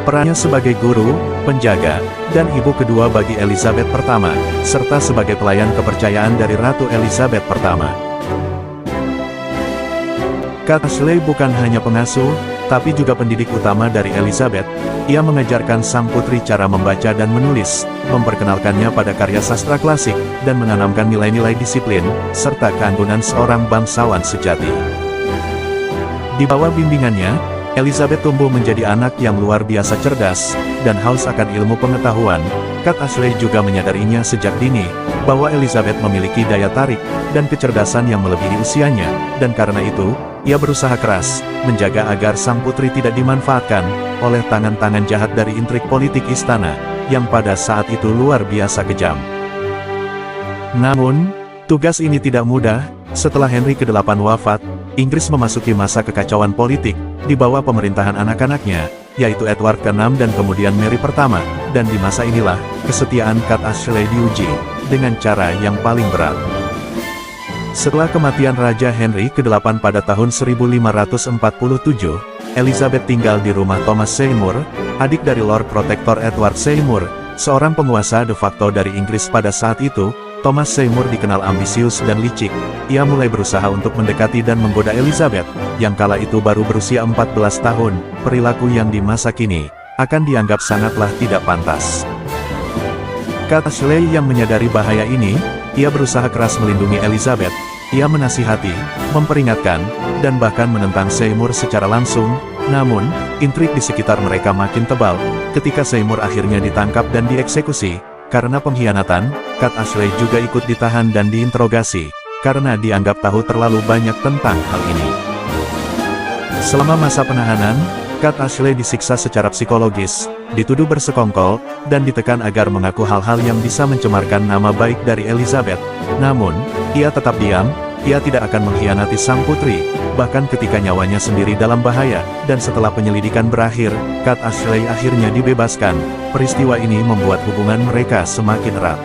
Perannya sebagai guru, penjaga, dan ibu kedua bagi Elizabeth pertama, serta sebagai pelayan kepercayaan dari Ratu Elizabeth pertama. Kate Ashley bukan hanya pengasuh, tapi juga pendidik utama dari Elizabeth. Ia mengajarkan sang putri cara membaca dan menulis, memperkenalkannya pada karya sastra klasik, dan menanamkan nilai-nilai disiplin, serta keanggunan seorang bangsawan sejati. Di bawah bimbingannya, Elizabeth tumbuh menjadi anak yang luar biasa cerdas, dan haus akan ilmu pengetahuan. Kate Ashley juga menyadarinya sejak dini, bahwa Elizabeth memiliki daya tarik, dan kecerdasan yang melebihi usianya, dan karena itu, ia berusaha keras, menjaga agar sang putri tidak dimanfaatkan, oleh tangan-tangan jahat dari intrik politik istana, yang pada saat itu luar biasa kejam. Namun, tugas ini tidak mudah. Setelah Henry ke-8 wafat, Inggris memasuki masa kekacauan politik, di bawah pemerintahan anak-anaknya, yaitu Edward ke-6 dan kemudian Mary pertama, dan di masa inilah, kesetiaan Kate Ashley diuji, dengan cara yang paling berat. Setelah kematian Raja Henry ke-8 pada tahun 1547, Elizabeth tinggal di rumah Thomas Seymour, adik dari Lord Protector Edward Seymour, seorang penguasa de facto dari Inggris pada saat itu. Thomas Seymour dikenal ambisius dan licik. Ia mulai berusaha untuk mendekati dan menggoda Elizabeth, yang kala itu baru berusia 14 tahun. Perilaku yang di masa kini akan dianggap sangatlah tidak pantas. Kate Ashley yang menyadari bahaya ini, ia berusaha keras melindungi Elizabeth. Ia menasihati, memperingatkan, dan bahkan menentang Seymour secara langsung. Namun, intrik di sekitar mereka makin tebal, ketika Seymour akhirnya ditangkap dan dieksekusi. Karena pengkhianatan, Kate Ashley juga ikut ditahan dan diinterogasi, karena dianggap tahu terlalu banyak tentang hal ini. Selama masa penahanan, Kate Ashley disiksa secara psikologis, dituduh bersekongkol, dan ditekan agar mengaku hal-hal yang bisa mencemarkan nama baik dari Elizabeth. Namun, ia tetap diam. Ia tidak akan mengkhianati sang putri, bahkan ketika nyawanya sendiri dalam bahaya, dan setelah penyelidikan berakhir, Kate Ashley akhirnya dibebaskan. Peristiwa ini membuat hubungan mereka semakin erat.